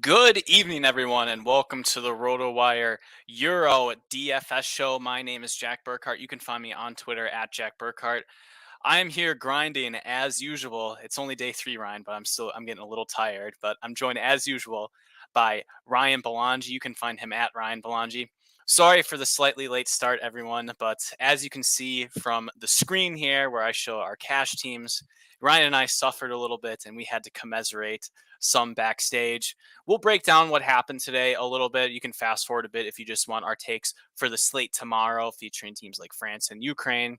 Good evening, everyone, and welcome to the RotoWire Euro DFS show. My name is Jack Burkart. You can find me on Twitter at Jack Burkart. I am here grinding as usual. It's only day 3, Ryan, but I'm getting a little tired. But I'm joined as usual by Ryan Belongia. You can find him at Ryan Belongia. Sorry for the slightly late start, everyone, but as you can see from the screen here where I show our cash teams, Ryan and I suffered a little bit and we had to commiserate some backstage. We'll break down what happened today a little bit. You can fast forward a bit if you just want our takes for the slate tomorrow, featuring teams like France and Ukraine.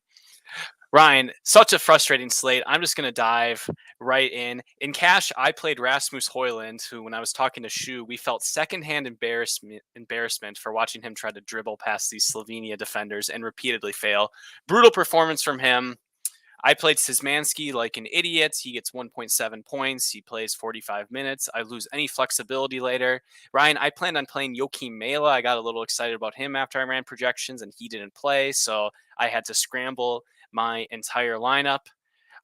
Ryan, such a frustrating slate. I'm just going to dive right in. In cash, I played Rasmus Højlund, who, when I was talking to Shu, we felt secondhand embarrassment for watching him try to dribble past these Slovenia defenders and repeatedly fail. Brutal performance from him. I played Szymanski like an idiot. He gets 1.7 points. He plays 45 minutes. I lose any flexibility later. Ryan, I planned on playing Joachim Mela. I got a little excited about him after I ran projections, and he didn't play, so I had to scramble my entire lineup.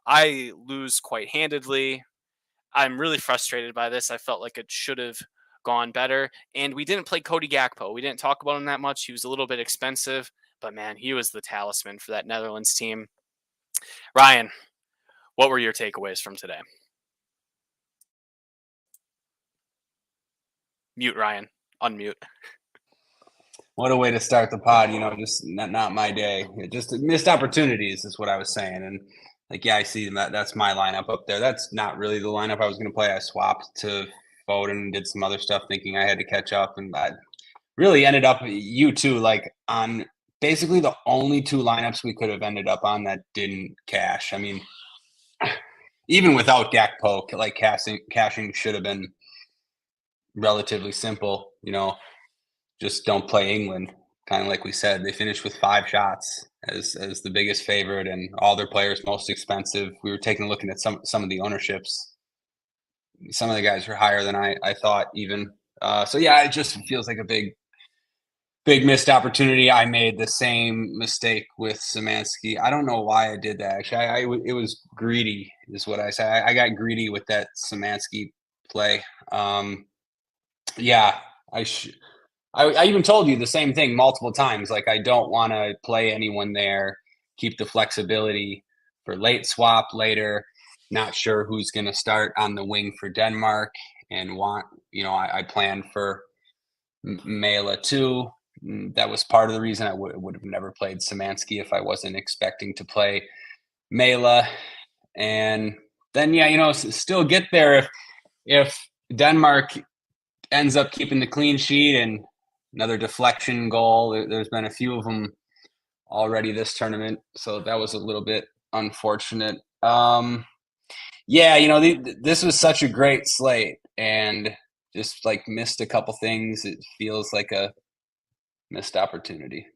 I lose quite handedly. I'm really frustrated by this. I felt like it should have gone better. And we didn't play Cody Gakpo. We didn't talk about him that much. He was a little bit expensive, but man, he was the talisman for that Netherlands team. Ryan, what were your takeaways from today? Mute, Ryan. Unmute. What a way to start the pod, just not my day. Just missed opportunities is what I was saying. And I see that's my lineup up there. That's not really the lineup I was going to play. I swapped to Foden and did some other stuff thinking I had to catch up. And I really ended up, you too, on basically the only 2 lineups we could have ended up on that didn't cash. I mean, even without Gakpo, cashing should have been relatively simple, just don't play England. Kind of like we said, they finished with 5 shots as the biggest favorite and all their players most expensive. We were taking a look at some of the ownerships. Some of the guys were higher than I thought even. So yeah, it just feels like a big missed opportunity. I made the same mistake with Szymanski. I don't know why I did that. Actually, it was greedy is what I say. I got greedy with that Szymanski play. Yeah, I even told you the same thing multiple times. I don't want to play anyone there. Keep the flexibility for late swap later. Not sure who's going to start on the wing for Denmark, and I planned for Mela too. That was part of the reason I would have never played Szymanski if I wasn't expecting to play Mela. And then still get there if Denmark ends up keeping the clean sheet and another deflection goal. There's been a few of them already this tournament, so that was a little bit unfortunate. This was such a great slate, and just missed a couple things. It feels like a missed opportunity.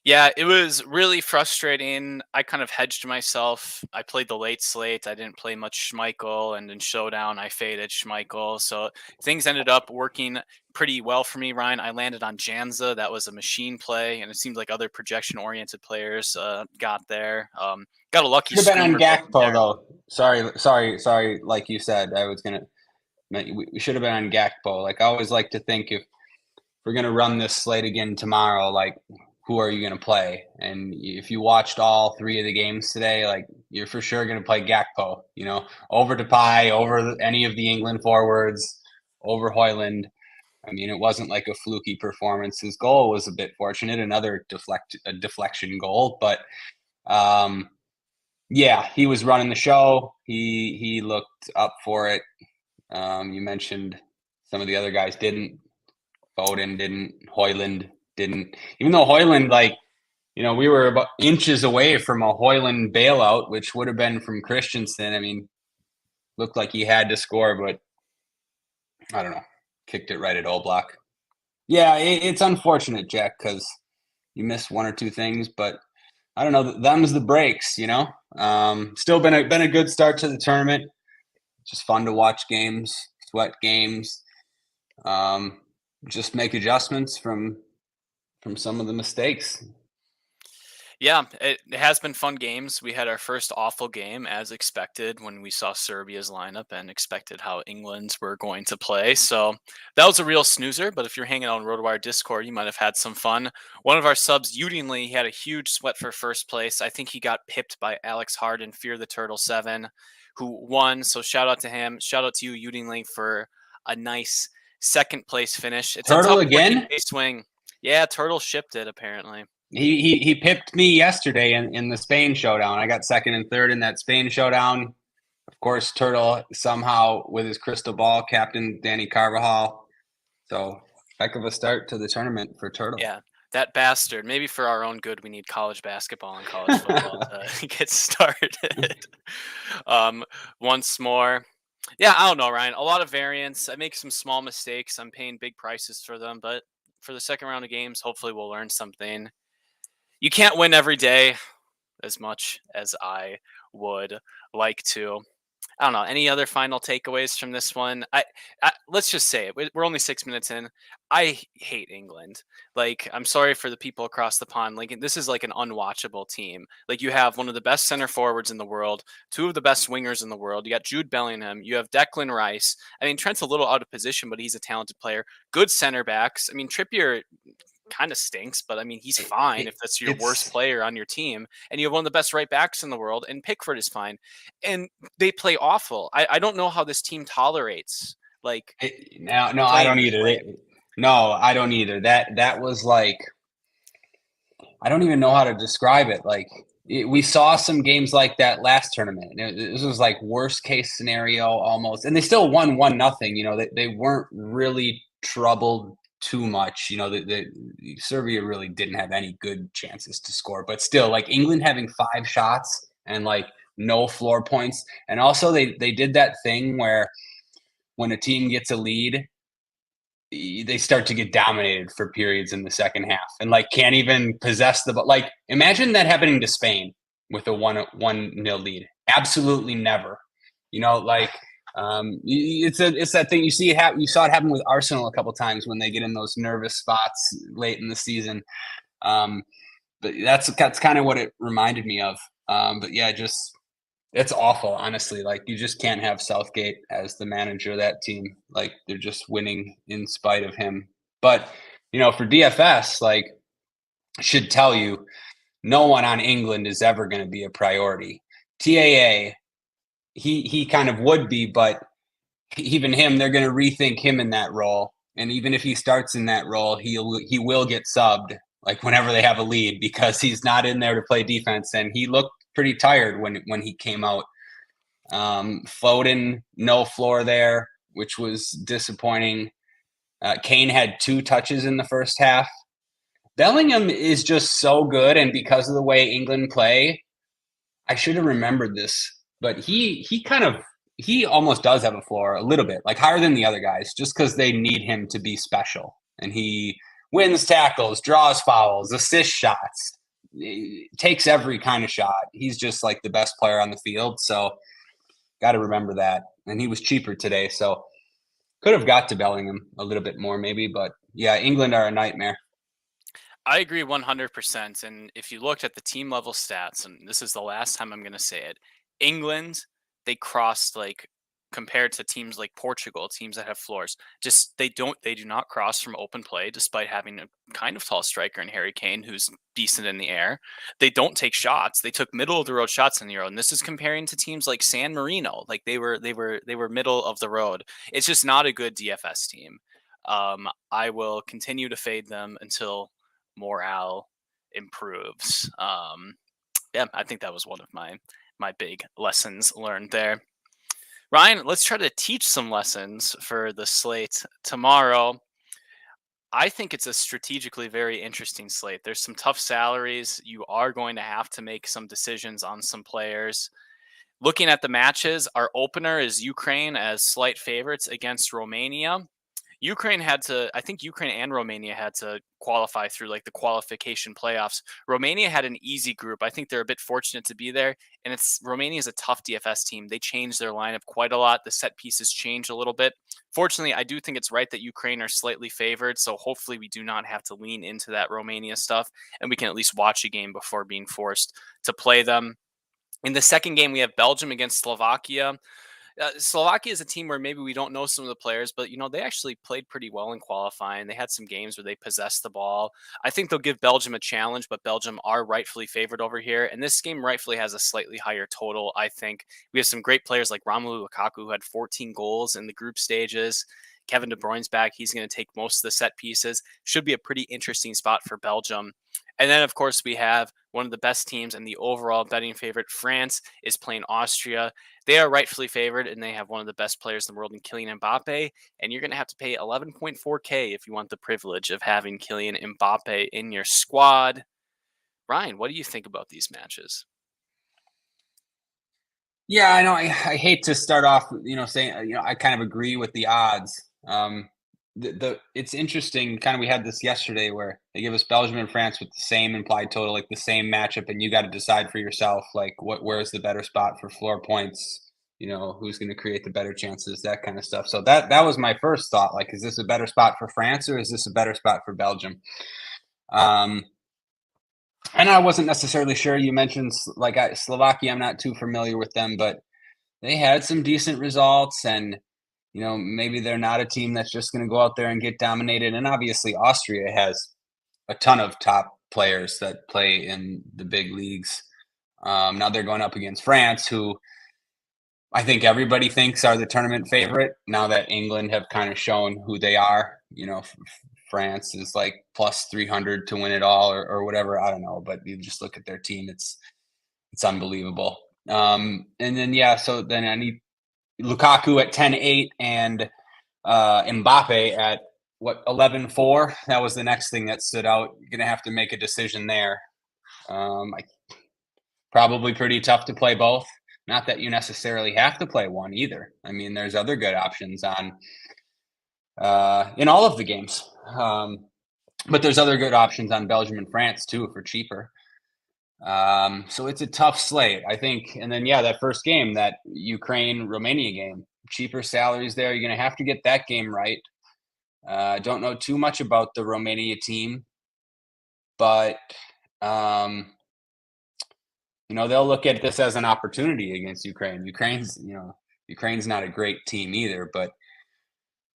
Yeah, it was really frustrating. I kind of hedged myself. I played the late slate. I didn't play much Schmeichel, and in Showdown, I faded Schmeichel. So things ended up working pretty well for me, Ryan. I landed on Janza. That was a machine play, and it seemed like other projection-oriented players got there. Got a lucky. Should have been on Gakpo, though. Sorry. Like you said, we should have been on Gakpo. I always like to think if we're going to run this slate again tomorrow, who are you going to play? And if you watched all 3 of the games today, you're for sure going to play Gakpo, over Depay, over any of the England forwards, over Højlund. I mean, it wasn't like a fluky performance. His goal was a bit fortunate, another deflection goal, but yeah, he was running the show. He looked up for it. You mentioned some of the other guys didn't. Foden didn't. Højlund didn't. Even though Højlund, we were about inches away from a Højlund bailout, which would have been from Christensen. I mean, looked like he had to score, but I don't know. Kicked it right at Oblak. Yeah, it's unfortunate, Jack, because you missed 1 or 2 things, but I don't know. Them's the breaks, Still been a good start to the tournament. Just fun to watch games, sweat games. Just make adjustments from some of the mistakes. Yeah, it has been fun games. We had our first awful game as expected when we saw Serbia's lineup and expected how England were going to play. So that was a real snoozer. But if you're hanging out on RotoWire Discord, you might have had some fun. One of our subs, Udingley, he had a huge sweat for first place. I think he got pipped by Alex Harden, Fear the Turtle 7, who won. So shout out to him. Shout out to you, Udingley, for a nice second place finish. It's a Turtle tough again? 14-day swing. Yeah, Turtle shipped it apparently. He pipped me yesterday in the Spain showdown. I got second and third in that Spain showdown. Of course, Turtle somehow with his crystal ball, captain Danny Carvajal. So heck of a start to the tournament for Turtle. Yeah, that bastard. Maybe for our own good, we need college basketball and college football to get started. um, once more. Yeah, I don't know, Ryan. A lot of variance. I make some small mistakes. I'm paying big prices for them, but for the second round of games, hopefully we'll learn something. You can't win every day as much as I would like to. I don't know. Any other final takeaways from this one? Let's just say it. We're only 6 minutes in. I hate England. Like, I'm sorry for the people across the pond. Like, this is like an unwatchable team. Like, you have one of the best center forwards in the world, two of the best wingers in the world. You got Jude Bellingham. You have Declan Rice. I mean, Trent's a little out of position, but he's a talented player. Good center backs. I mean, Trippier kind of stinks, but I mean, he's fine if that's your worst player on your team. And you have one of the best right backs in the world, and Pickford is fine. And they play awful. I don't know how this team tolerates like no, I don't either. No, I don't either. That was like, I don't even know how to describe it. Like we saw some games like that last tournament. This was like worst case scenario almost, and they still won 1-0. You know, they weren't really troubled too much. You know, the Serbia really didn't have any good chances to score, but still, like England having 5 shots and like no floor points, and also they did that thing where when a team gets a lead, they start to get dominated for periods in the second half and like can't even possess the ball. Like imagine that happening to Spain with a 1-0 lead. Absolutely never. You know, like it's that thing you see it happen. You saw it happen with Arsenal a couple times when they get in those nervous spots late in the season. But that's kind of what it reminded me of. But yeah, just it's awful, honestly. Like you just can't have Southgate as the manager of that team. Like they're just winning in spite of him. But you know, for DFS, like should tell you, no one on England is ever going to be a priority. TAA, he kind of would be, but even him, they're going to rethink him in that role. And even if he starts in that role, he will get subbed like whenever they have a lead because he's not in there to play defense. And he looked pretty tired when he came out. Foden, no floor there, which was disappointing. Kane had 2 touches in the first half. Bellingham is just so good, and because of the way England play, I should have remembered this, but he almost does have a floor a little bit, like higher than the other guys, just because they need him to be special. And he wins tackles, draws fouls, assists shots, takes every kind of shot. He's just like the best player on the field. So got to remember that. And he was cheaper today, so could have got to Bellingham a little bit more maybe. But yeah, England are a nightmare. I agree 100%. And if you looked at the team level stats, and this is the last time I'm going to say it, England, they crossed like compared to teams like Portugal, teams that have floors, just they do not cross from open play despite having a kind of tall striker in Harry Kane who's decent in the air. They don't take shots. They took middle of the road shots in the Euro. And this is comparing to teams like San Marino. Like they were middle of the road. It's just not a good DFS team. I will continue to fade them until morale improves. Yeah, I think that was one of my big lessons learned there. Ryan, let's try to teach some lessons for the slate tomorrow. I think it's a strategically very interesting slate. There's some tough salaries. You are going to have to make some decisions on some players. Looking at the matches, our opener is Ukraine as slight favorites against Romania. I think Ukraine and Romania had to qualify through like the qualification playoffs. Romania had an easy group. I think they're a bit fortunate to be there. And Romania is a tough DFS team. They changed their lineup quite a lot. The set pieces changed a little bit. Fortunately, I do think it's right that Ukraine are slightly favored. So hopefully we do not have to lean into that Romania stuff and we can at least watch a game before being forced to play them. In the second game, we have Belgium against Slovakia. Slovakia is a team where maybe we don't know some of the players, but they actually played pretty well in qualifying. They had some games where they possessed the ball. I think they'll give Belgium a challenge, but Belgium are rightfully favored over here. And this game rightfully has a slightly higher total. I think we have some great players like Romelu Lukaku, who had 14 goals in the group stages. Kevin De Bruyne's back. He's going to take most of the set pieces. Should be a pretty interesting spot for Belgium. And then, of course, we have one of the best teams and the overall betting favorite. France is playing Austria. They are rightfully favored, and they have one of the best players in the world in Kylian Mbappe. And you're going to have to pay 11.4K if you want the privilege of having Kylian Mbappe in your squad. Ryan, what do you think about these matches? Yeah, I know. I hate to start off, saying, I kind of agree with the odds. It's interesting. Kind of, we had this yesterday where they give us Belgium and France with the same implied total, like the same matchup, and you got to decide for yourself, like where's the better spot for floor points. Who's going to create the better chances, that kind of stuff. So that was my first thought. Like, is this a better spot for France or is this a better spot for Belgium? And I wasn't necessarily sure. You mentioned Slovakia. I'm not too familiar with them, but they had some decent results, and maybe they're not a team that's just going to go out there and get dominated. And obviously, Austria has a ton of top players that play in the big leagues. Now they're going up against France, who I think everybody thinks are the tournament favorite. Now that England have kind of shown who they are, France is like plus 300 to win it all, or whatever. I don't know, but you just look at their team; it's unbelievable. And then so then I need Lukaku at 10-8 and Mbappe at 11-4. That was the next thing that stood out. You're gonna have to make a decision there. Probably pretty tough to play both. Not that you necessarily have to play one either. I mean, there's other good options on in all of the games. But there's other good options on Belgium and France too for cheaper. So it's a tough slate, I think. And then that first game, that Ukraine-Romania game, cheaper salaries there. You're gonna have to get that game right. Don't know too much about the Romania team, but they'll look at this as an opportunity against Ukraine. Ukraine's not a great team either, but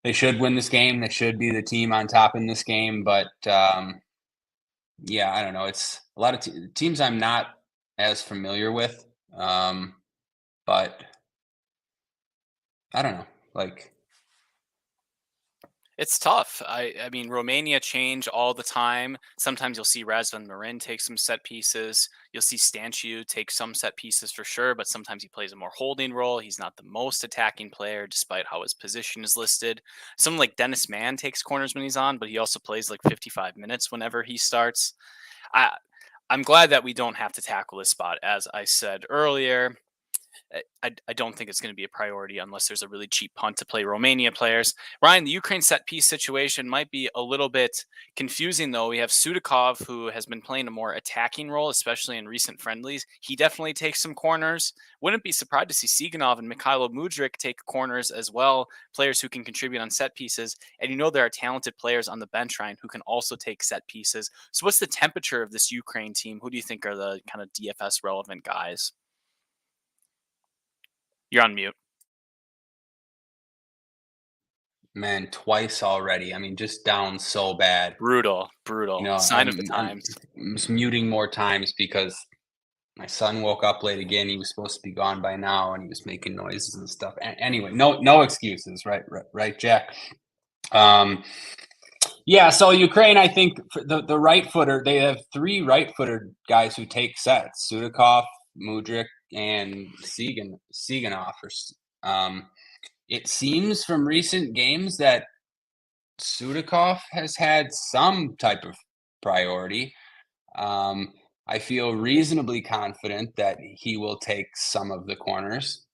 they should win this game. They should be the team on top in this game. But I don't know. It's a lot of teams I'm not as familiar with. But I don't know. Like, It's tough. I mean, Romania change all the time. Sometimes you'll see Razvan Marin take some set pieces. You'll see Stanciu take some set pieces for sure, but sometimes he plays a more holding role. He's not the most attacking player, despite how his position is listed. Someone like Dennis Mann takes corners when he's on, but he also plays like 55 minutes whenever he starts. I'm glad that we don't have to tackle this spot, as I said earlier. I don't think it's going to be a priority unless there's a really cheap punt to play Romania players. Ryan, the Ukraine set piece situation might be a little bit confusing, though. We have Sudakov, who has been playing a more attacking role, especially in recent friendlies. He definitely takes some corners. Wouldn't be surprised to see Siganov and Mikhailo Mudryk take corners as well, players who can contribute on set pieces. And there are talented players on the bench, Ryan, who can also take set pieces. So what's the temperature of this Ukraine team? Who do you think are the kind of DFS relevant guys? You're on mute. man, twice already. I mean, just down so bad. Brutal. Sign of the I'm times. just muting more times because my son woke up late again. He was supposed to be gone by now, and he was making noises and stuff. Anyway, no excuses, right, Jack. So Ukraine, I think the right footer, they have three right-footed guys who take sets: Sudakov, Mudryk, and Siganov. It seems from recent games that Sudakov has had some type of priority. I feel reasonably confident that he will take some of the corners.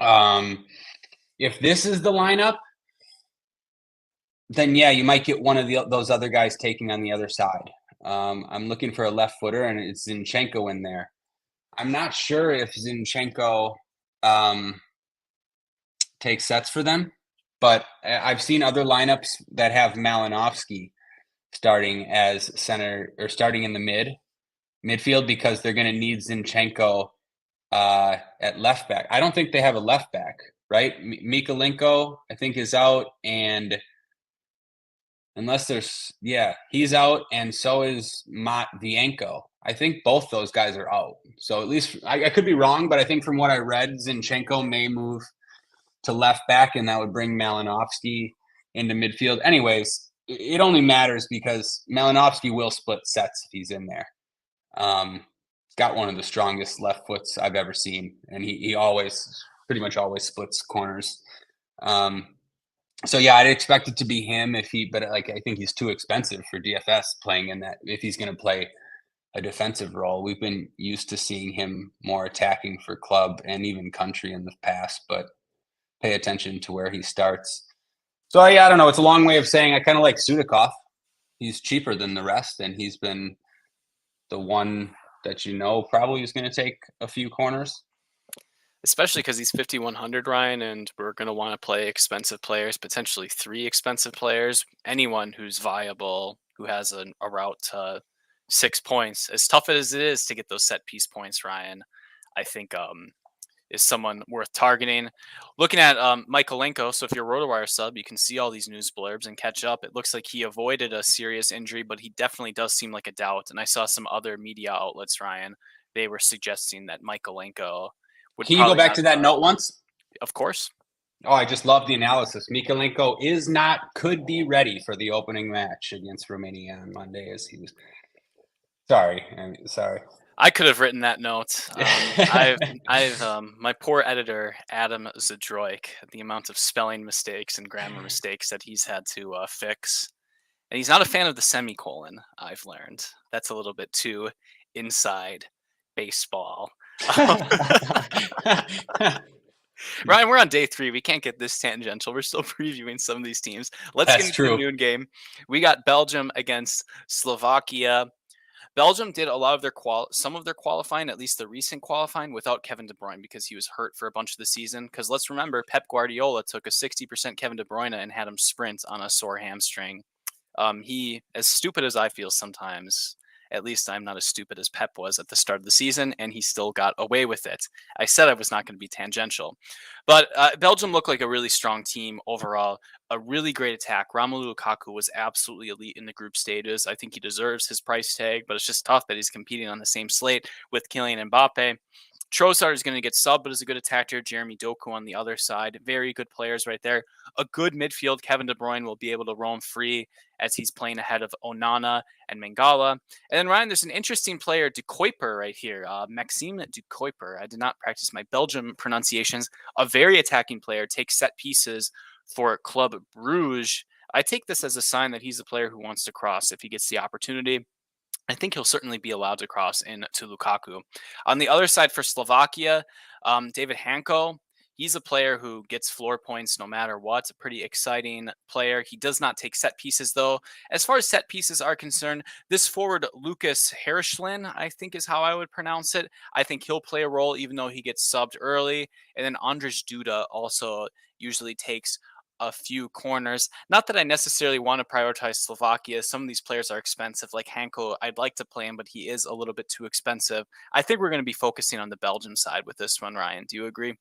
If this is the lineup, then yeah, you might get one of those other guys taking on the other side. I'm looking for a left footer, and it's Zinchenko in there. I'm not sure if Zinchenko takes sets for them, but I've seen other lineups that have Malinovsky starting as center or starting in the midfield because they're going to need Zinchenko at left back. I don't think they have a left back, right? Mikolenko, I think, is out, and unless he's out, and so is Matvienko. I think both those guys are out. So at least I could be wrong, but I think from what I read, Zinchenko may move to left back, and that would bring Malinovsky into midfield. Anyways, it only matters because Malinovsky will split sets if he's in there. Got one of the strongest left foots I've ever seen, and he pretty much always splits corners. So yeah, I'd expect it to be him but I think he's too expensive for DFS playing in that if he's going to play a defensive role. We've been used to seeing him more attacking for club and even country in the past, but pay attention to where he starts. So yeah, I don't know. It's a long way of saying I kind of like Sudakov. He's cheaper than the rest, and he's been the one that probably is going to take a few corners. Especially because he's 5,100, Ryan, and we're going to want to play expensive players, potentially 3 expensive players. Anyone who's viable, who has a route to 6 points, as tough as it is to get those set piece points, Ryan, I think is someone worth targeting. Looking at Mikolenko, so if you're a RotoWire sub, you can see all these news blurbs and catch up. It looks like he avoided a serious injury, but he definitely does seem like a doubt. And I saw some other media outlets, Ryan, they were suggesting that Mikolenko would Can you go back to that note once? Of course. Oh, I just love the analysis. Mikolenko could be ready for the opening match against Romania on Monday as he was. Sorry. I could have written that note. I've my poor editor, Adam Zadroik, the amount of spelling mistakes and grammar mistakes that he's had to fix. And he's not a fan of the semicolon, I've learned. That's a little bit too inside baseball. Ryan, we're on day 3. We can't get this tangential. We're still previewing some of these teams. Let's get into the noon game. We got Belgium against Slovakia. Belgium did a lot of their some of their qualifying, at least the recent qualifying, without Kevin De Bruyne because he was hurt for a bunch of the season. Because let's remember, Pep Guardiola took a 60% Kevin De Bruyne and had him sprint on a sore hamstring. He, as stupid as I feel sometimes, at least I'm not as stupid as Pep was at the start of the season, and he still got away with it. I said I was not going to be tangential. But Belgium looked like a really strong team overall, a really great attack. Romelu Lukaku was absolutely elite in the group stages. I think he deserves his price tag, but it's just tough that he's competing on the same slate with Kylian Mbappe. Trossard is going to get subbed, but is a good attacker. Jeremy Doku on the other side. Very good players right there. A good midfield. Kevin De Bruyne will be able to roam free as he's playing ahead of Onana and Mangala. And then, Ryan, there's an interesting player, De Kuiper, right here. Maxime De Kuiper. I did not practice my Belgium pronunciations. A very attacking player. Takes set pieces for Club Bruges. I take this as a sign that he's a player who wants to cross if he gets the opportunity. I think he'll certainly be allowed to cross into Lukaku. On the other side for Slovakia, David Hanko, he's a player who gets floor points no matter what. A pretty exciting player. He does not take set pieces, though. As far as set pieces are concerned, this forward, Lucas Herschlin, I think is how I would pronounce it. I think he'll play a role even though he gets subbed early. And then Andrzej Duda also usually takes a few corners. Not that I necessarily want to prioritize Slovakia. Some of these players are expensive, like Hanko. I'd like to play him, but he is a little bit too expensive. I think we're going to be focusing on the Belgium side with this one, Ryan. Do you agree?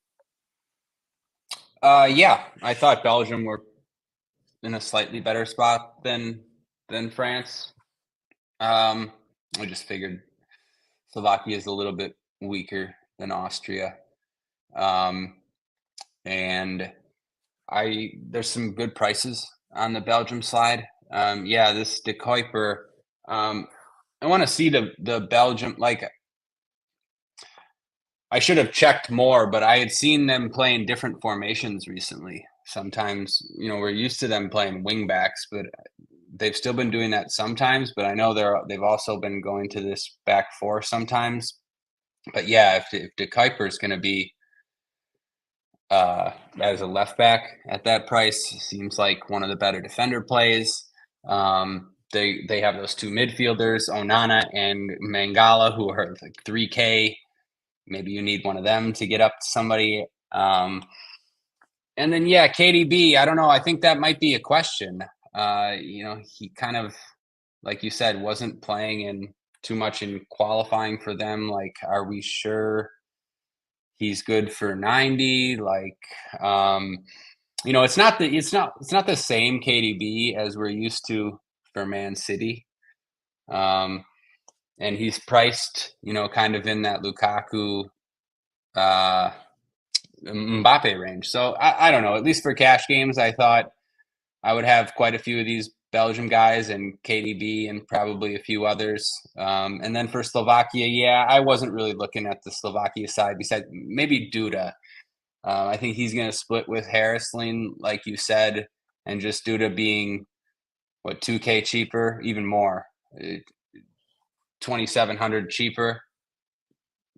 Yeah, I thought Belgium were in a slightly better spot than France. I just figured Slovakia is a little bit weaker than Austria. And there's some good prices on the Belgium side. This De Kuiper, I want to see the Belgium, I should have checked more, but I had seen them playing different formations recently. Sometimes, we're used to them playing wing backs, but they've still been doing that sometimes. But I know they've also been going to this back four sometimes. But yeah, if De Kuiper is going to be as a left back at that price. Seems like one of the better defender plays. They have those two midfielders, Onana and Mangala, who are like 3K. Maybe you need one of them to get up to somebody. And then, KDB, I don't know. I think that might be a question. He kind of, like you said, wasn't playing in too much in qualifying for them. Like, are we sure he's good for 90? Like, it's not the same KDB as we're used to for Man City. And he's priced, kind of in that Lukaku, Mbappe range. So I don't know. At least for cash games, I thought I would have quite a few of these Belgium guys and KDB and probably a few others. And then for Slovakia, I wasn't really looking at the Slovakia side besides maybe Duda. I think he's going to split with Harrisling, like you said, and just Duda being, 2K cheaper, even more, 2,700 cheaper.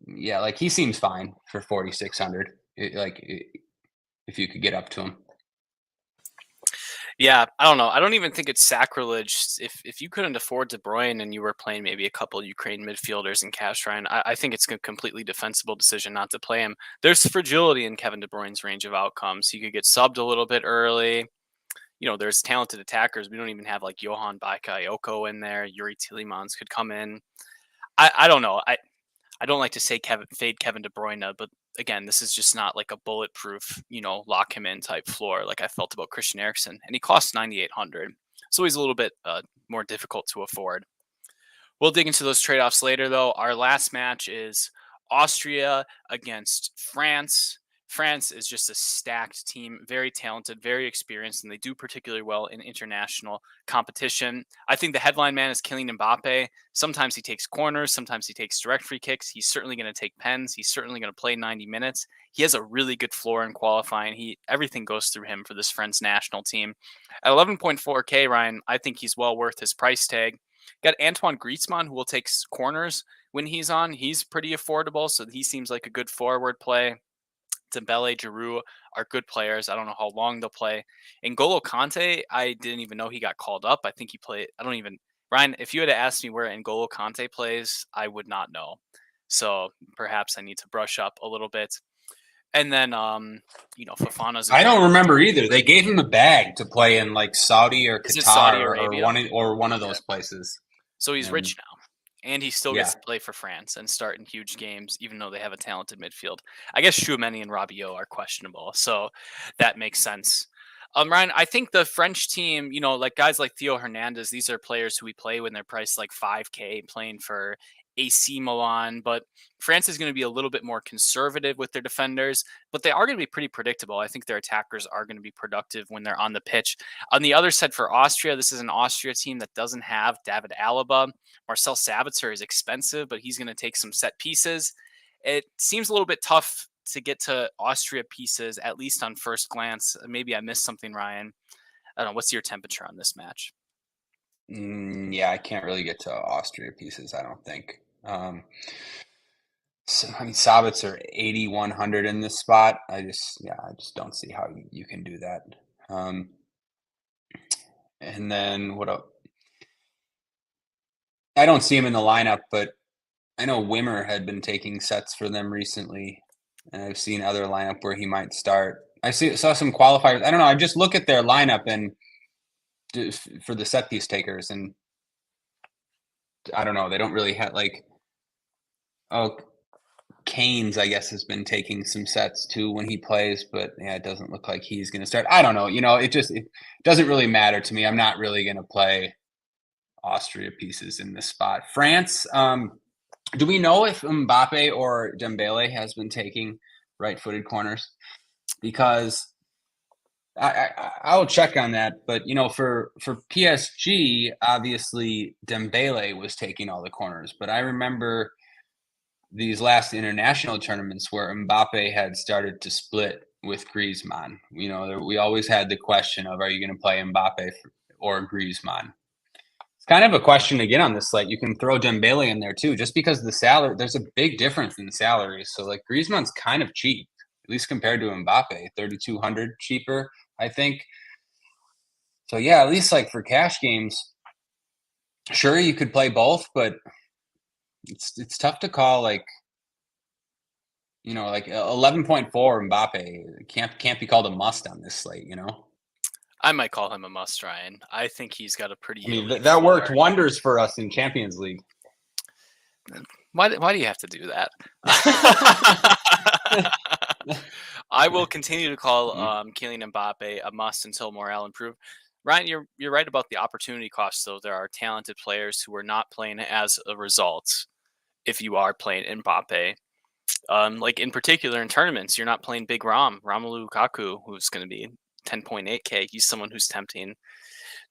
Yeah, like he seems fine for 4,600. If you could get up to him. Yeah, I don't know. I don't even think it's sacrilege if you couldn't afford De Bruyne and you were playing maybe a couple of Ukraine midfielders in cash, Ryan. I think it's a completely defensible decision not to play him. There's fragility in Kevin De Bruyne's range of outcomes. He could get subbed a little bit early. There's talented attackers. We don't even have like Johan Bakayoko in there. Yuri Tielemans could come in. I don't know. I don't like to say fade Kevin De Bruyne, but again, this is just not like a bulletproof, lock him in type floor like I felt about Christian Eriksen, and he costs 9,800, so he's a little bit more difficult to afford. We'll dig into those trade-offs later, though. Our last match is Austria against France. France is just a stacked team, very talented, very experienced, and they do particularly well in international competition. I think the headline man is Kylian Mbappe. Sometimes he takes corners, sometimes he takes direct free kicks. He's certainly going to take pens. He's certainly going to play 90 minutes. He has a really good floor in qualifying. Everything goes through him for this French national team. At 11.4K, Ryan, I think he's well worth his price tag. Got Antoine Griezmann, who will take corners when he's on. He's pretty affordable, so he seems like a good forward play. Dembele, Giroud are good players. I don't know how long they'll play. N'Golo Kante, I didn't even know he got called up. I think he played. Ryan, if you had asked me where N'Golo Kante plays, I would not know. So perhaps I need to brush up a little bit. And then, Fofana's. I don't remember either. They gave him a bag to play in like Saudi or Qatar Saudi Arabia? or one of those places. So he's rich now. And he still gets to play for France and start in huge games, even though they have a talented midfield. I guess Tchouameni and Rabiot are questionable, so that makes sense. Ryan, I think the French team, like guys like Theo Hernandez, these are players who we play when they're priced like 5K, playing for AC Milan, but France is going to be a little bit more conservative with their defenders, but they are going to be pretty predictable. I think their attackers are going to be productive when they're on the pitch. On the other side for Austria, this is an Austria team that doesn't have David Alaba. Marcel Sabitzer is expensive, but he's going to take some set pieces. It seems a little bit tough to get to Austria pieces, at least on first glance. Maybe I missed something, Ryan. I don't know. What's your temperature on this match? I can't really get to Austria pieces, I don't think. Sabitzer 8,100 in this spot. I just don't see how you can do that. And then what else? I don't see him in the lineup, but I know Wimmer had been taking sets for them recently, and I've seen other lineup where he might start. Saw some qualifiers. I don't know. I just look at their lineup and for the set piece takers, and I don't know. They don't really have Keynes, I guess, has been taking some sets too when he plays, but it doesn't look like he's going to start. I don't know. It doesn't really matter to me. I'm not really going to play Austria pieces in this spot. France, do we know if Mbappe or Dembele has been taking right-footed corners? Because I'll check on that. But, for PSG, obviously Dembele was taking all the corners. But I remember these last international tournaments where Mbappe had started to split with Griezmann. We always had the question of, are you going to play Mbappe or Griezmann? It's kind of a question again on this slate. You can throw Dembele in there too, just because the salary, there's a big difference in salaries. So like Griezmann's kind of cheap. at least compared to Mbappe, 3,200 cheaper, I think. So yeah, at least like for cash games, sure you could play both, but it's tough to call like 11.4 Mbappe can't be called a must on this slate, I might call him a must, Ryan. I think he's got a pretty I mean, elite that worked floor. wonders for us in Champions League. Why do you have to do that? I will continue to call Kylian Mbappe a must until morale improves. Ryan, you're right about the opportunity cost, though. There are talented players who are not playing as a result if you are playing Mbappe. Like in particular in tournaments, you're not playing Big Romelu Lukaku, who's going to be 10.8K. He's someone who's tempting.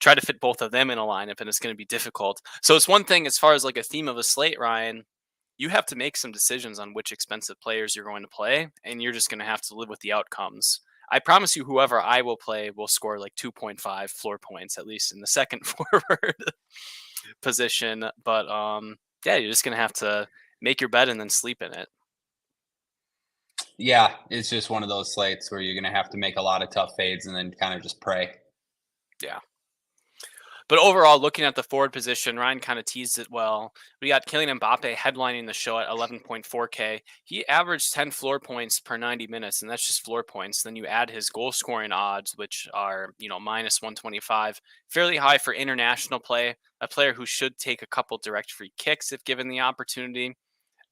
Try to fit both of them in a lineup, and it's going to be difficult. So it's one thing as far as like a theme of a slate, Ryan. You have to make some decisions on which expensive players you're going to play, and you're just going to have to live with the outcomes. I promise you, whoever I will play will score like 2.5 floor points, at least in the second forward position. But yeah, you're just going to have to make your bed and then sleep in it. Yeah, it's just one of those slates where you're going to have to make a lot of tough fades and then kind of just pray. Yeah. But overall, looking at the forward position, Ryan kind of teased it well. We got Kylian Mbappe headlining the show at 11.4K. He averaged 10 floor points per 90 minutes, and that's just floor points. Then you add his goal scoring odds, which are, minus 125, fairly high for international play, a player who should take a couple direct free kicks if given the opportunity.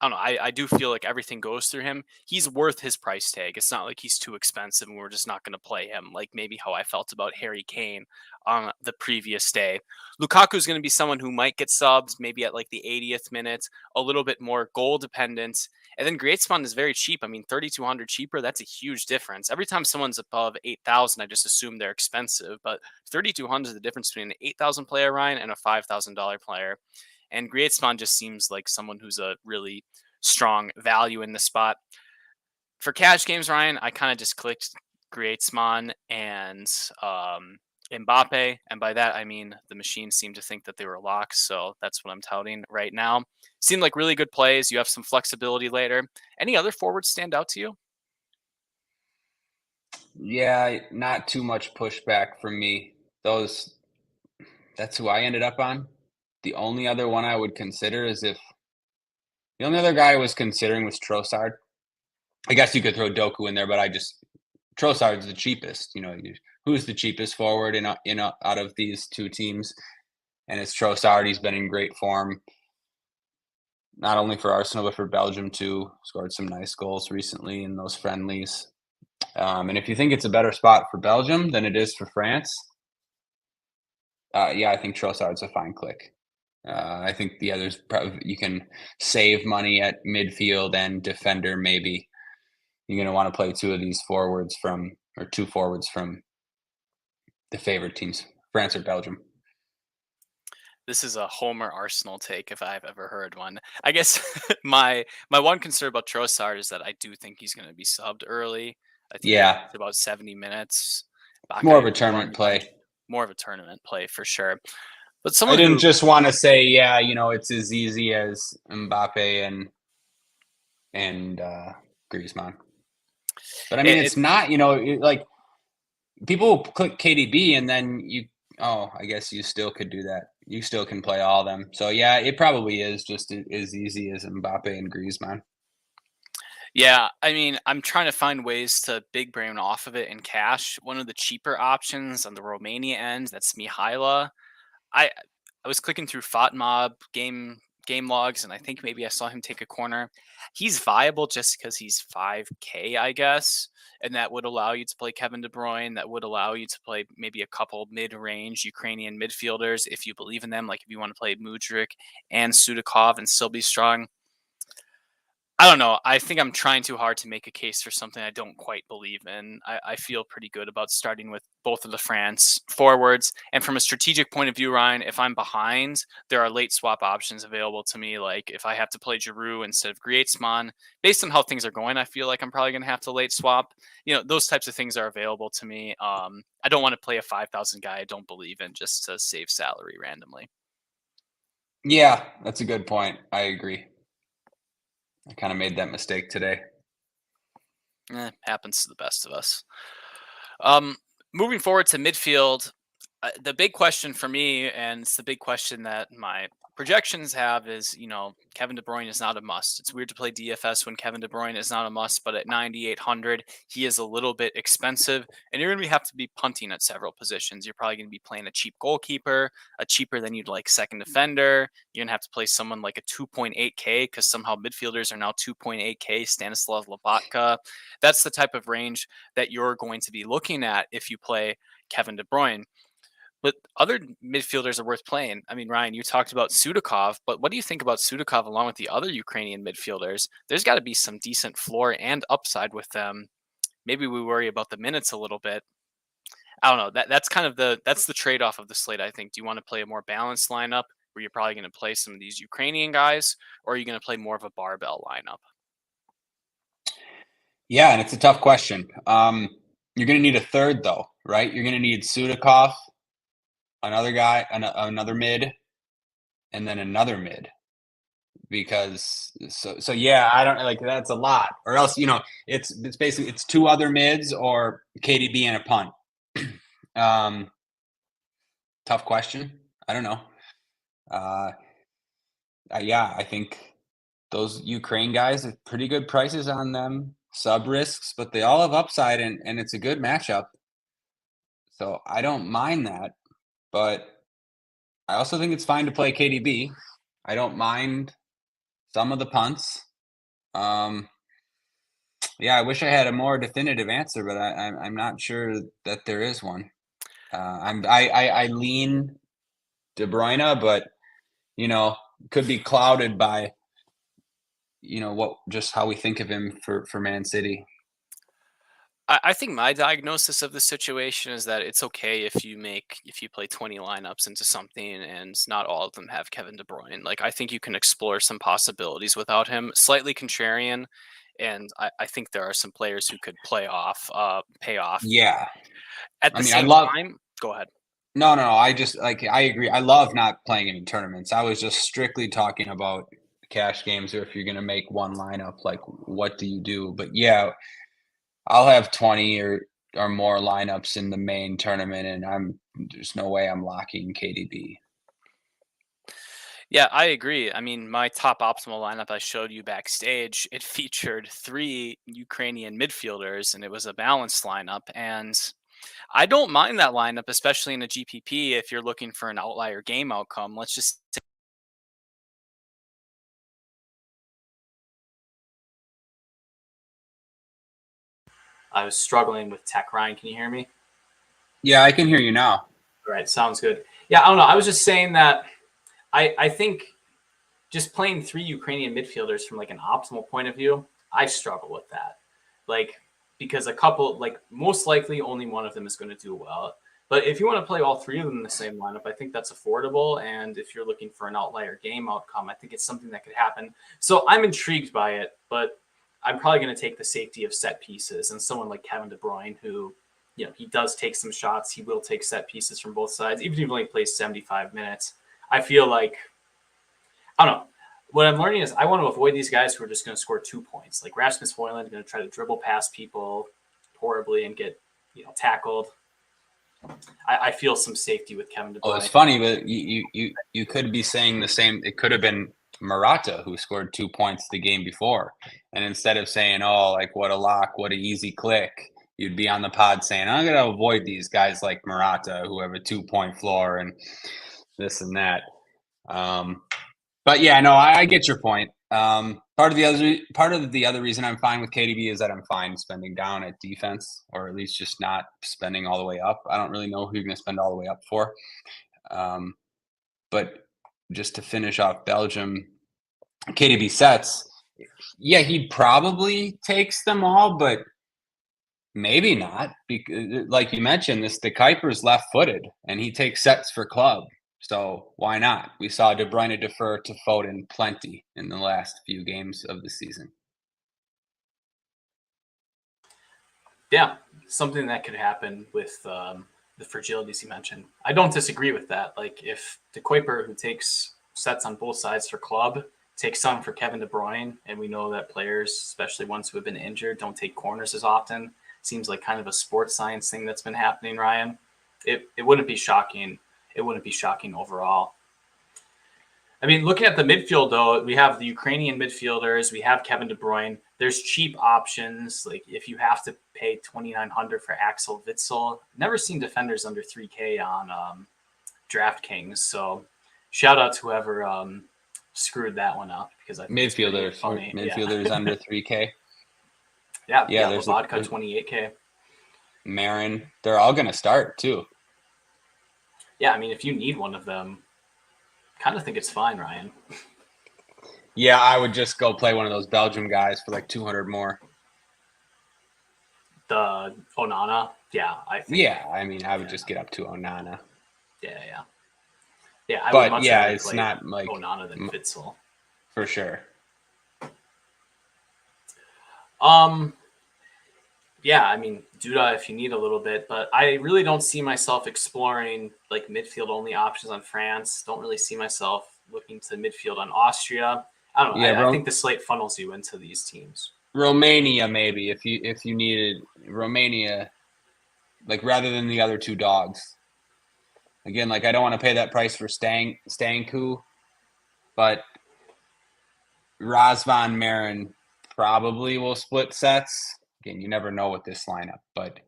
I don't know. I do feel like everything goes through him. He's worth his price tag. It's not like he's too expensive and we're just not going to play him, like maybe how I felt about Harry Kane on the previous day. Lukaku is going to be someone who might get subbed maybe at like the 80th minute, a little bit more goal dependent. And then Griezmann is very cheap. I mean, 3,200 cheaper, that's a huge difference. Every time someone's above 8,000, I just assume they're expensive. But 3,200 is the difference between an 8,000 player, Ryan, and a $5,000 player. And Griezmann just seems like someone who's a really strong value in the spot. For cash games, Ryan, I kind of just clicked Griezmann and Mbappe. And by that, I mean the machine seemed to think that they were locked. So that's what I'm touting right now. Seemed like really good plays. You have some flexibility later. Any other forwards stand out to you? Yeah, not too much pushback from me. That's who I ended up on. The only other one I would consider is the only other guy I was considering was Trossard. I guess you could throw Doku in there, but Trossard's the cheapest. Who's the cheapest forward out of these two teams? And it's Trossard. He's been in great form, not only for Arsenal but for Belgium too. Scored some nice goals recently in those friendlies. And if you think it's a better spot for Belgium than it is for France, yeah, I think Trossard's a fine click. I think the others probably you can save money at midfield and defender. Maybe you're going to want to play two forwards from the favorite teams, France or Belgium. This is a Homer Arsenal take if I've ever heard one. I guess my one concern about Trossard is that I do think he's going to be subbed early. I think it's about 70 minutes. More of a tournament play. More of a tournament play for sure. But I didn't just want to say, it's as easy as Mbappe and Griezmann. But I mean, it's not, like people click KDB and then I guess you still could do that. You still can play all of them. So yeah, it probably is just as easy as Mbappe and Griezmann. Yeah, I mean, I'm trying to find ways to big brain off of it in cash. One of the cheaper options on the Romania end, that's Mihaila. I was clicking through FOTMob game logs, and I think maybe I saw him take a corner. He's viable just because he's 5K, I guess, and that would allow you to play Kevin De Bruyne. That would allow you to play maybe a couple mid-range Ukrainian midfielders if you believe in them, like if you want to play Mudryk and Sudakov and still be strong. I don't know. I think I'm trying too hard to make a case for something I don't quite believe in. I feel pretty good about starting with both of the France forwards. And from a strategic point of view, Ryan, if I'm behind, there are late swap options available to me. Like if I have to play Giroud instead of Griezmann, based on how things are going, I feel like I'm probably going to have to late swap. Those types of things are available to me. I don't want to play a 5,000 guy I don't believe in just to save salary randomly. Yeah, that's a good point. I agree. I kind of made that mistake today. Happens to the best of us. Moving forward to midfield, the big question for me, and it's the big question that my projections have, is, Kevin De Bruyne is not a must. It's weird to play DFS when Kevin De Bruyne is not a must, but at 9,800, he is a little bit expensive, and you're going to have to be punting at several positions. You're probably going to be playing a cheap goalkeeper, a cheaper than you'd like second defender. You're going to have to play someone like a 2.8K because somehow midfielders are now 2.8K, Stanislav Lobotka. That's the type of range that you're going to be looking at if you play Kevin De Bruyne. But other midfielders are worth playing. I mean, Ryan, you talked about Sudakov, but what do you think about Sudakov along with the other Ukrainian midfielders? There's got to be some decent floor and upside with them. Maybe we worry about the minutes a little bit. I don't know. That's kind of that's the trade-off of the slate, I think. Do you want to play a more balanced lineup where you're probably going to play some of these Ukrainian guys, or are you going to play more of a barbell lineup? Yeah, and it's a tough question. You're going to need a third, though, right? You're going to need Sudakov, another guy, another mid, and then another mid. Because so yeah, I don't like that's a lot. Or else, it's basically it's two other mids or KDB and a punt. Tough question. I don't know. Yeah, I think those Ukraine guys have pretty good prices on them, sub risks, but they all have upside, and it's a good matchup. So I don't mind that, but I also think it's fine to play KDB. I don't mind some of the punts. Yeah, I wish I had a more definitive answer, but I'm not sure that there is one. I lean De Bruyne, but could be clouded by just how we think of him for Man City. I think my diagnosis of the situation is that it's okay if you play 20 lineups into something and not all of them have Kevin De Bruyne. Like, I think you can explore some possibilities without him. Slightly contrarian, and I think there are some players who could pay off. Yeah. At the same time, go ahead. No. I agree. I love not playing him in tournaments. I was just strictly talking about cash games, or if you're going to make one lineup, like what do you do? But yeah, I'll have 20 or more lineups in the main tournament, and there's no way I'm locking KDB. Yeah, I agree. I mean, my top optimal lineup I showed you backstage, it featured 3 Ukrainian midfielders, and it was a balanced lineup. And I don't mind that lineup, especially in a GPP if you're looking for an outlier game outcome. Let's just I was struggling with tech. Ryan, can you hear me? Yeah, I can hear you now. All right, sounds good. Yeah, I don't know. I was just saying that I think just playing 3 Ukrainian midfielders from like an optimal point of view, I struggle with that. Like, because a couple, like most likely only one of them is going to do well. But if you want to play all 3 of them in the same lineup, I think that's affordable. And if you're looking for an outlier game outcome, I think it's something that could happen. So I'm intrigued by it, but I'm probably going to take the safety of set pieces and someone like Kevin De Bruyne, who, he does take some shots. He will take set pieces from both sides, even if he only plays 75 minutes. I feel like, I don't know. What I'm learning is I want to avoid these guys who are just going to score 2 points. Like Rasmus Højlund is going to try to dribble past people horribly and get, tackled. I feel some safety with Kevin De Bruyne. Oh, it's funny, but you could be saying the same. It could have been Morata who scored 2 points the game before, and instead of saying, "Oh, like what a lock, what an easy click," you'd be on the pod saying, "I'm going to avoid these guys like Morata who have a 2-point floor and this and that." But yeah, no, I get your point. Part of the other reason I'm fine with KDB is that I'm fine spending down at defense, or at least just not spending all the way up. I don't really know who you're going to spend all the way up for. But just to finish off Belgium, KDB sets, yeah, he probably takes them all, but maybe not. Because, like you mentioned, the Kuiper's left-footed, and he takes sets for club. So why not? We saw De Bruyne defer to Foden plenty in the last few games of the season. Yeah, something that could happen with the fragilities you mentioned. I don't disagree with that. Like if the Kuiper, who takes sets on both sides for club, take some for Kevin De Bruyne, and we know that players, especially ones who have been injured, don't take corners as often. Seems like kind of a sports science thing that's been happening, Ryan. It wouldn't be shocking. It wouldn't be shocking overall. I mean, looking at the midfield, though, we have the Ukrainian midfielders. We have Kevin De Bruyne. There's cheap options. Like if you have to pay $2,900 for Axel Witsel, never seen defenders under $3K on DraftKings. So shout out to whoever screwed that one up because I think midfielders funny. Midfielders under $3K. Yeah, there's Vodka $28K. Marin, they're all going to start too. Yeah, I mean, if you need one of them, kind of think it's fine, Ryan. Yeah, I would just go play one of those Belgium guys for like 200 more. The Onana, yeah, I think. Yeah, I mean, I would just get up to Onana. Yeah. I would much rather it's not like Onana than Witsel for sure. Yeah, I mean, Duda if you need a little bit, but I really don't see myself exploring like midfield only options on France. Don't really see myself looking to midfield on Austria. I don't know. Yeah, I think the slate funnels you into these teams. Romania, maybe if you needed Romania, like rather than the other two dogs. Again, like I don't want to pay that price for Stanku, but Razvan Marin probably will split sets. Again, you never know with this lineup, but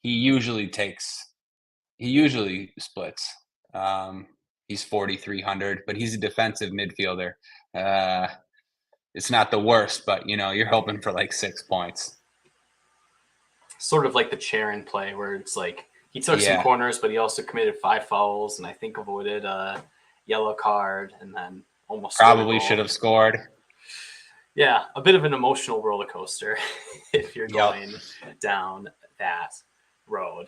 he usually splits. He's 4,300, but he's a defensive midfielder. It's not the worst, but you're hoping for like 6 points. Sort of like the Charon play where it's like he took some corners, but he also committed 5 fouls and I think avoided a yellow card and then almost probably should have scored. Yeah, a bit of an emotional roller coaster if you're going down that road.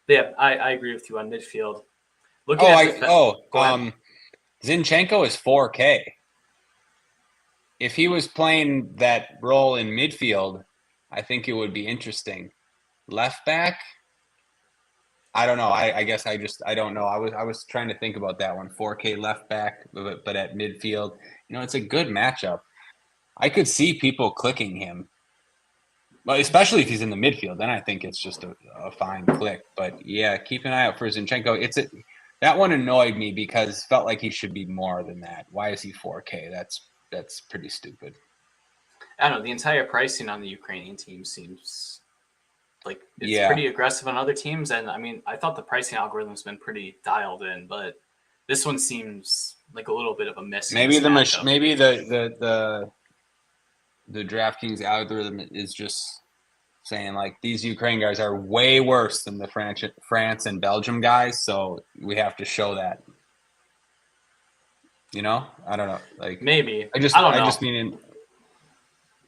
But yeah, I agree with you on midfield. Zinchenko is 4K. If he was playing that role in midfield, I think it would be interesting. Left back, I don't know. I guess I don't know. I was trying to think about that one. 4K left back, but at midfield, it's a good matchup. I could see people clicking him, but especially if he's in the midfield, then I think it's just a fine click. But yeah, keep an eye out for Zinchenko. That one annoyed me because felt like he should be more than that. Why is he 4K? That's pretty stupid. I don't know. The entire pricing on the Ukrainian team seems like it's pretty aggressive on other teams, and I mean, I thought the pricing algorithm's been pretty dialed in, but this one seems like a little bit of a miss. Maybe the DraftKings algorithm is just saying like these Ukraine guys are way worse than the France and Belgium guys, so we have to show that. I don't know. Like maybe I just mean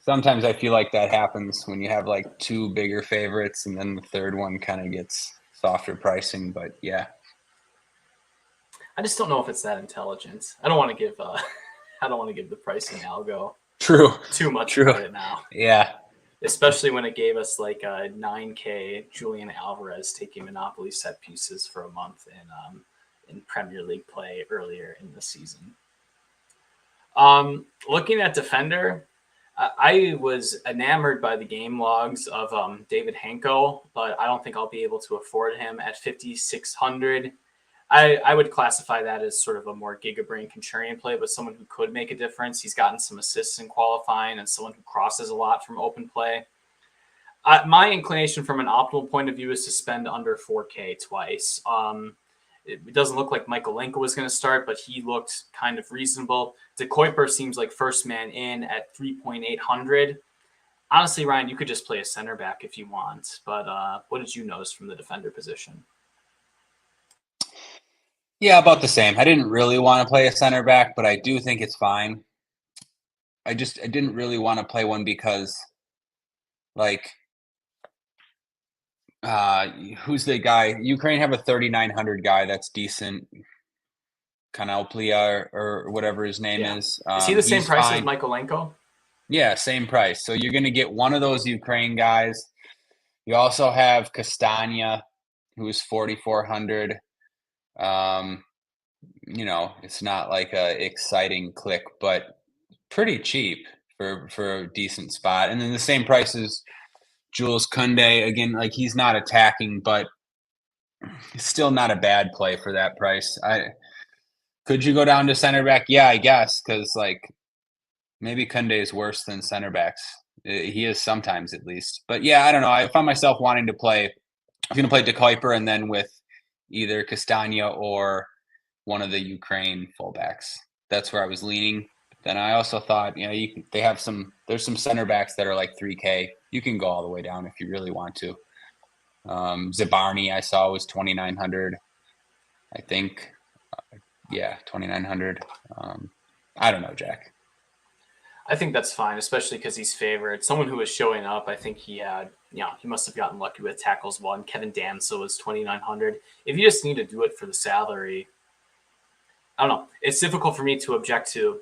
sometimes I feel like that happens when you have like 2 bigger favorites and then the third one kind of gets softer pricing. But yeah, I just don't know if it's that intelligent. I don't want to give the pricing algo too much credit now. Yeah. Especially when it gave us like a 9K Julian Alvarez taking Monopoly set pieces for a month in Premier League play earlier in the season. Looking at defender, I was enamored by the game logs of David Henko, but I don't think I'll be able to afford him at 5,600. I would classify that as sort of a more gigabrain contrarian play, but someone who could make a difference. He's gotten some assists in qualifying and someone who crosses a lot from open play. My inclination from an optimal point of view is to spend under 4K twice. It doesn't look like Michaelenko was going to start, but he looked kind of reasonable. De Kuiper seems like first man in at 3,800. Honestly, Ryan, you could just play a center back if you want, but what did you notice from the defender position? Yeah, about the same. I didn't really want to play a center back, but I do think it's fine. I didn't really want to play one because, like, who's the guy? Ukraine have a 3,900 guy that's decent. Kanoplia or whatever his name is. Is he the same price as Michaelenko? Yeah, same price. So you're going to get one of those Ukraine guys. You also have Castagna, who's 4,400. It's not like a exciting click, but pretty cheap for a decent spot. And then the same price as Jules Koundé. Again, like he's not attacking, but it's still not a bad play for that price. Could you go down to center back? Yeah, I guess, because like maybe Koundé is worse than center backs. He is sometimes at least. But yeah, I don't know. I found myself wanting to play. I was going to play Goalkeeper and then with either Castagna or one of the Ukraine fullbacks. That's where I was leaning. Then I also thought, they have there's some center backs that are like 3K. You can go all the way down if you really want to. Zabarny I saw was 2,900, I think. Yeah, 2,900. I don't know, Jack. I think that's fine, especially because he's favored. Someone who was showing up, I think he must have gotten lucky with tackles one. Kevin Danso was 2,900. If you just need to do it for the salary, I don't know. It's difficult for me to object to.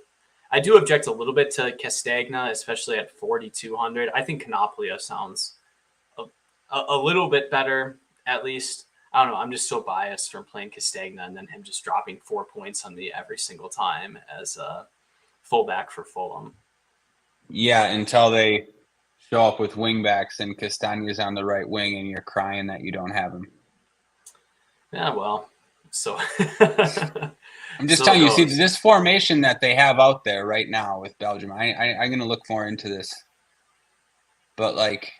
I do object a little bit to Castagna, especially at 4,200. I think Konoplia sounds a little bit better, at least. I don't know. I'm just so biased from playing Castagna and then him just dropping 4 points on me every single time as a fullback for Fulham. Yeah, until they show up with wingbacks and Castagna's on the right wing and you're crying that you don't have him. Yeah, well, so I'm just telling you, see, this formation that they have out there right now with Belgium, I'm going to look more into this. But like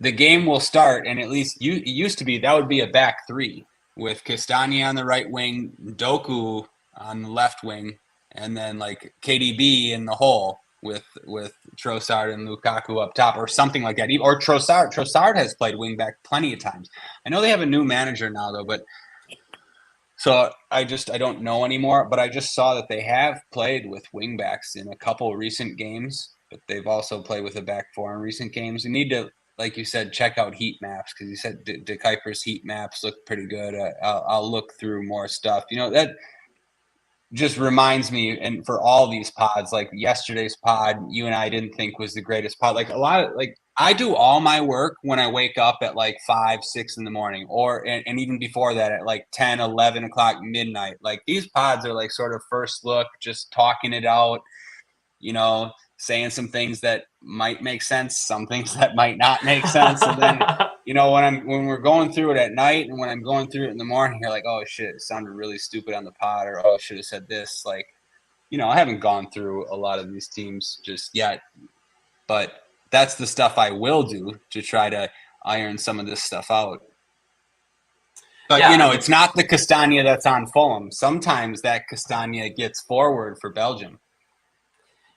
the game will start, and at least it used to be that would be a back three with Castagna on the right wing, Doku on the left wing, and then like KDB in the hole with Trossard and Lukaku up top or something like that. Or Trossard. Trossard has played wing back plenty of times. I know they have a new manager now though, but so I don't know anymore, but I just saw that they have played with wing backs in a couple recent games, but they've also played with a back four in recent games. You need to, like you said, check out heat maps because you said De Kuiper's heat maps look pretty good. I'll look through more stuff. That just reminds me, and for all these pods, like yesterday's pod, you and I didn't think was the greatest pod. Like a lot of I do all my work when I wake up at like 5, 6 in the morning, and even before that at like 10, 11 o'clock midnight. Like these pods are like sort of first look, just talking it out, saying some things that might make sense, some things that might not make sense. And then, when we're going through it at night and when I'm going through it in the morning, you're like, oh shit, it sounded really stupid on the pod, or oh, I should have said this. Like, I haven't gone through a lot of these teams just yet, but that's the stuff I will do to try to iron some of this stuff out. But, it's not the Castagna that's on Fulham. Sometimes that Castagna gets forward for Belgium.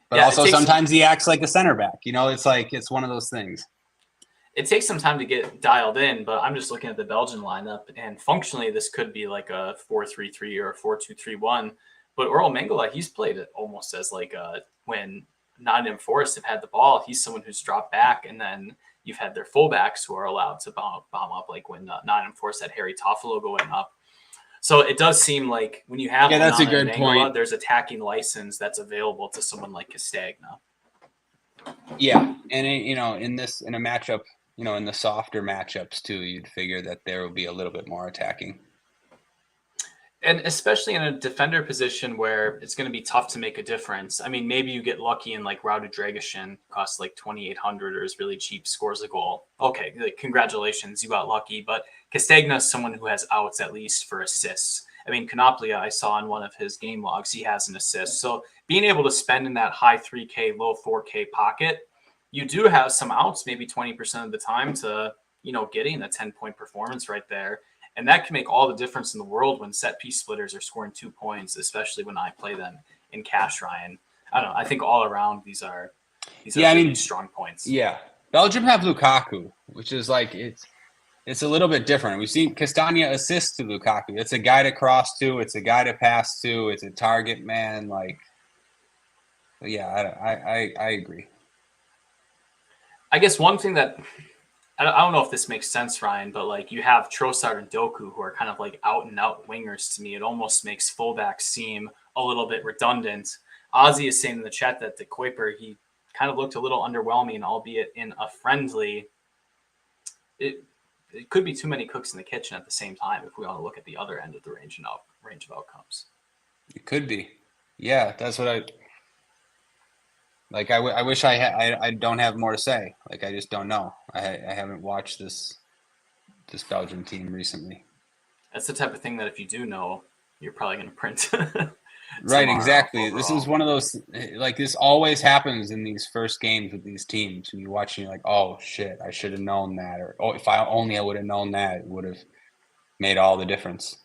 But also sometimes he acts like a center back. It's one of those things. It takes some time to get dialed in, but I'm just looking at the Belgian lineup, and functionally this could be like a 4-3-3 or a 4-2-3-1. But Orel Mangala, he's played it almost as like when Nottingham Forest have had the ball, he's someone who's dropped back, and then you've had their fullbacks who are allowed to bomb up, like when Nottingham Forest had Harry Toffolo going up. So it does seem like when you have that's a good Mangala, point. There's attacking license that's available to someone like Castagna. Yeah, and in a matchup, in the softer matchups too, you'd figure that there will be a little bit more attacking. And especially in a defender position where it's going to be tough to make a difference. I mean, maybe you get lucky and like Rauda Dragusin costs like 2,800 or is really cheap, scores a goal. Okay, like, congratulations, you got lucky. But Castagna is someone who has outs at least for assists. I mean, Konoplia, I saw in one of his game logs, he has an assist. So being able to spend in that high 3K, low 4K pocket, you do have some outs maybe 20% of the time to, getting a 10-point performance right there. And that can make all the difference in the world when set piece splitters are scoring 2 points, especially when I play them in cash, Ryan. I don't know. I think all around these are really strong points. Yeah. Belgium have Lukaku, which is like it's a little bit different. We've seen Castagna assist to Lukaku. It's a guy to cross to, it's a guy to pass to, it's a target man. Like, yeah, I agree. I guess one thing that I don't know if this makes sense, Ryan, but like you have Trossard and Doku who are kind of like out and out wingers to me. It almost makes fullbacks seem a little bit redundant. Ozzy is saying in the chat that De Kuiper, he kind of looked a little underwhelming, albeit in a friendly. It could be too many cooks in the kitchen at the same time if we want to look at the other end of the range of outcomes. It could be. Yeah, that's what Like I wish I don't have more to say. Like I just don't know. I haven't watched this Belgium team recently. That's the type of thing that if you do know, you're probably going to print Right, tomorrow exactly. This is overall. one of those, like, this always happens in these first games with these teams. When you watch, you're like, oh shit, I should have known that, or oh, if I only I would have known that, it would have made all the difference.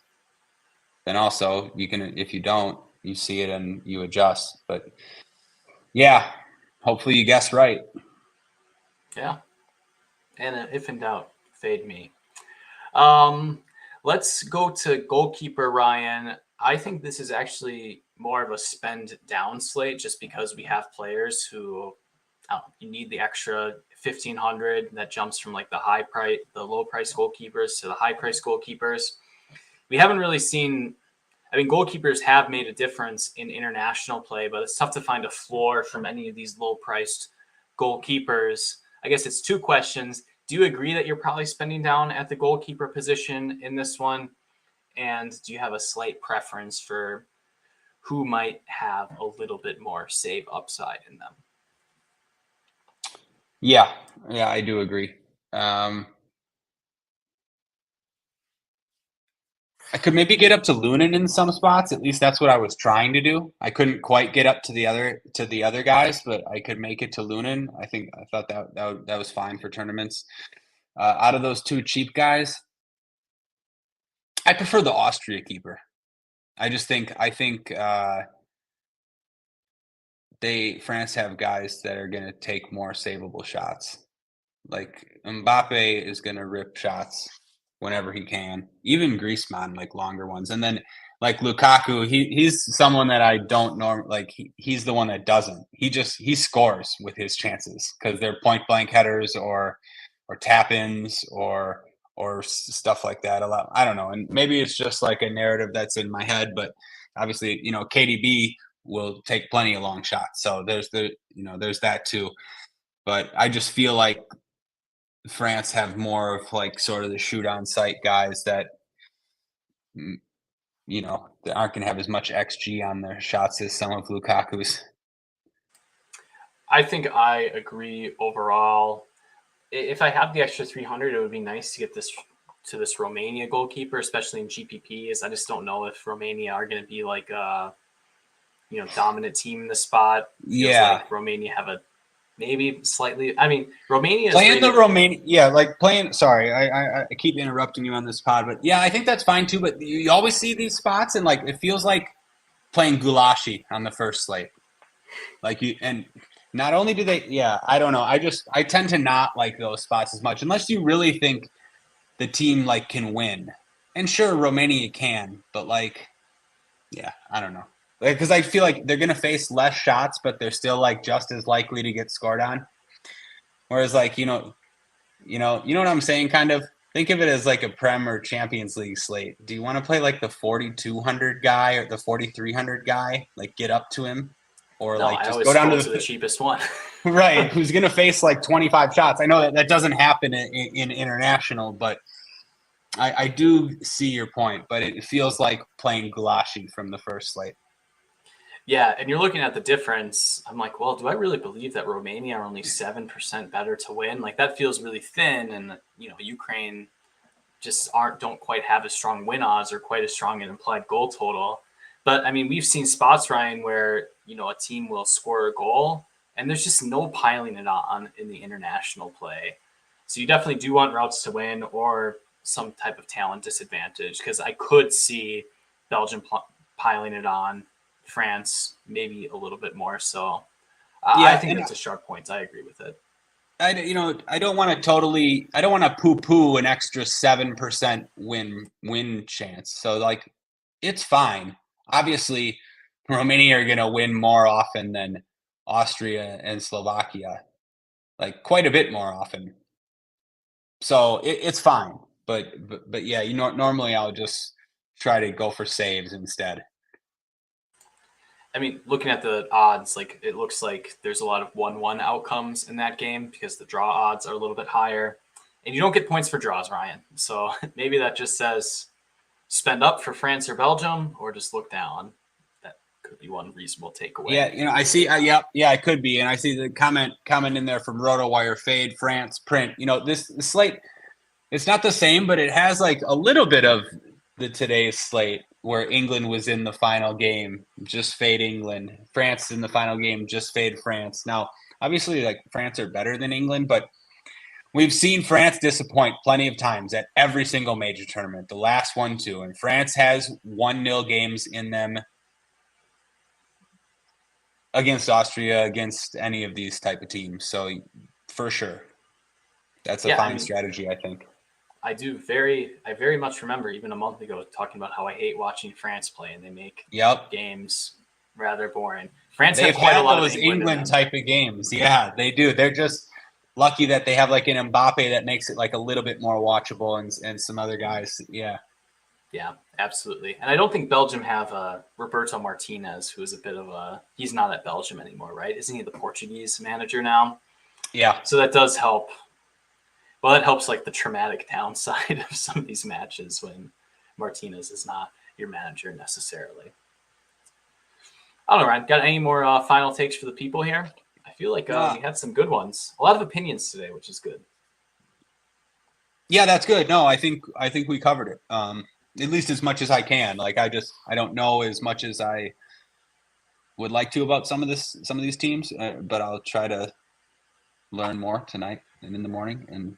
Then also, you can, if you don't, you see it and you adjust. But yeah, hopefully you guess right. Yeah. And if in doubt, fade me. Let's go to goalkeeper Ryan. I think this is actually more of a spend down slate just because we have players who you need the extra 1,500 that jumps from like the low price goalkeepers to the high price goalkeepers. We haven't really seen. I mean, goalkeepers have made a difference in international play, but it's tough to find a floor from any of these low priced goalkeepers. I guess it's two questions. Do you agree that you're probably spending down at the goalkeeper position in this one? And do you have a slight preference for who might have a little bit more save upside in them? Yeah, I do agree. I could maybe get up to Lunin in some spots. At least that's what I was trying to do. I couldn't quite get up to the other guys, but I could make it to Lunin. I thought that was fine for tournaments. Out of those two cheap guys, I prefer the Austria keeper. I think France have guys that are going to take more savable shots. Like Mbappe is going to rip shots whenever he can, even Griezmann, like longer ones. And then like Lukaku, he's someone that I don't know. Like he's the one that doesn't. He scores with his chances because they're point blank headers or tap ins or stuff like that. A lot. I don't know. And maybe it's just like a narrative that's in my head, but obviously, KDB will take plenty of long shots. So there's that too. But I just feel like France have more of like sort of the shoot on sight guys that that aren't going to have as much xG on their shots as some of Lukaku's. I think I agree overall. If I have the extra 300, it would be nice to get this Romania goalkeeper, especially in GPPs. I just don't know if Romania are going to be like a dominant team in the spot. Feels like Romania have a maybe slightly. I mean, Romania playing the Romania, like playing. Sorry, I keep interrupting you on this pod, but yeah, I think that's fine too. But you always see these spots, and like it feels like playing Gulashi on the first slate. Like and not only do they, I don't know. I tend to not like those spots as much unless you really think the team like can win. And sure, Romania can, but like, I don't know. Because I feel like they're gonna face less shots, but they're still like just as likely to get scored on. Whereas like you know what I'm saying? Kind of think of it as like a Prem or Champions League slate. Do you want to play like the 4,200 guy or the 4,300 guy? Like get up to him, or no, like I just always go down go to to the cheapest one. right? Who's gonna face like 25 shots? I know that doesn't happen in international, but I do see your point. But it feels like playing Gulashi from the first slate. Yeah, and you're looking at the difference. I'm like, well, do I really believe that Romania are only 7% better to win? Like that feels really thin, and Ukraine just don't quite have as strong win odds or quite as strong an implied goal total. But I mean, we've seen spots, Ryan, where a team will score a goal, and there's just no piling it on in the international play. So you definitely do want routes to win or some type of talent disadvantage because I could see Belgium piling it on, France maybe a little bit more. So I think that's a sharp point. I agree with it. I don't want to poo-poo an extra 7% win chance. So like, it's fine. Obviously, Romania are going to win more often than Austria and Slovakia, like quite a bit more often. So it's fine. But yeah, normally I'll just try to go for saves instead. I mean, looking at the odds, like it looks like there's a lot of 1-1 outcomes in that game because the draw odds are a little bit higher. And you don't get points for draws, Ryan. So maybe that just says spend up for France or Belgium or just look down. That could be one reasonable takeaway. Yeah, I see. Yeah, it could be. And I see the comment in there from RotoWire, fade France print. This slate, it's not the same, but it has like a little bit of the today's slate where England was in the final game, just fade England. France in the final game, just fade France. Now, obviously, like France are better than England, but we've seen France disappoint plenty of times at every single major tournament. The last one too, and France has 1-0 games in them against Austria, against any of these type of teams. So for sure, that's a fine strategy, I think. I very much remember even a month ago talking about how I hate watching France play, and they make games rather boring. France has quite a lot of England type of games. Yeah, they do. They're just lucky that they have like an Mbappe that makes it like a little bit more watchable, and some other guys. Yeah. Yeah, absolutely. And I don't think Belgium have Roberto Martinez, who is a bit of he's not at Belgium anymore, right? Isn't he the Portuguese manager now? Yeah. So that does help. Well, that helps like the traumatic downside of some of these matches when Martinez is not your manager necessarily. I don't know, Ryan. Got any more final takes for the people here? I feel like we had some good ones. A lot of opinions today, which is good. Yeah, that's good. No, I think we covered it. At least as much as I can. Like I don't know as much as I would like to about some of these teams, but I'll try to learn more tonight and in the morning and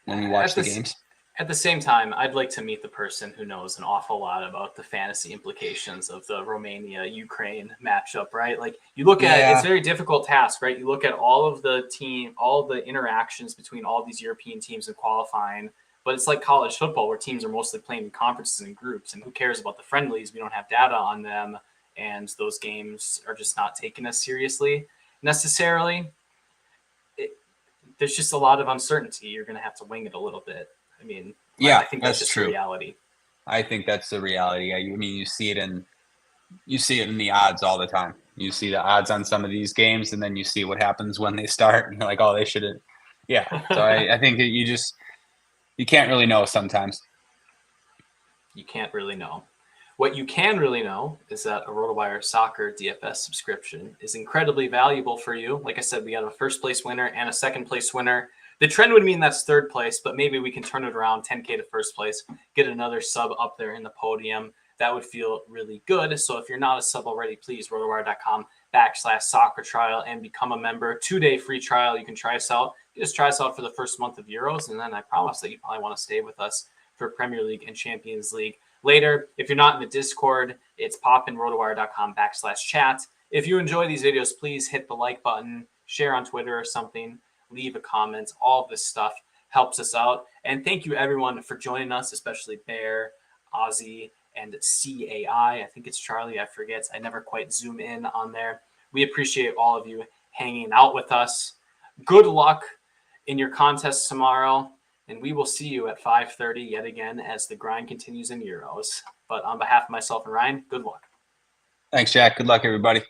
when we watch the games. At the same time, I'd like to meet the person who knows an awful lot about the fantasy implications of the Romania-Ukraine matchup, right? Like you look at it's a very difficult task, right? You look at all the interactions between all these European teams in qualifying, but it's like college football where teams are mostly playing in conferences and groups, and who cares about the friendlies? We don't have data on them, and those games are just not taken as seriously necessarily. There's just a lot of uncertainty. You're going to have to wing it a little bit. I mean, I think that's just true. The reality. I think that's the reality. I mean, you see it in the odds all the time. You see the odds on some of these games, and then you see what happens when they start, and you're like, oh, they shouldn't. Yeah. So I think that you can't really know sometimes. You can't really know. What you can really know is that a RotoWire Soccer DFS subscription is incredibly valuable for you. Like I said, we have a first place winner and a second place winner. The trend would mean that's third place, but maybe we can turn it around, 10K to first place, get another sub up there in the podium. That would feel really good. So if you're not a sub already, please, rotowire.com/soccer trial and become a member. 2-day free trial. You can try us out. You just try us out for the first month of Euros, and then I promise that you probably want to stay with us for Premier League and Champions League later. If you're not in the Discord, it's popinrotowire.com/chat. If you enjoy these videos, please hit the like button, share on Twitter or something, leave a comment. All of this stuff helps us out. And thank you, everyone, for joining us, especially Bear, Ozzy, and CAI. I think it's Charlie. I forget. I never quite zoom in on there. We appreciate all of you hanging out with us. Good luck in your contest tomorrow. And we will see you at 5:30 yet again as the grind continues in Euros. But on behalf of myself and Ryan, good luck. Thanks, Jack. Good luck, everybody.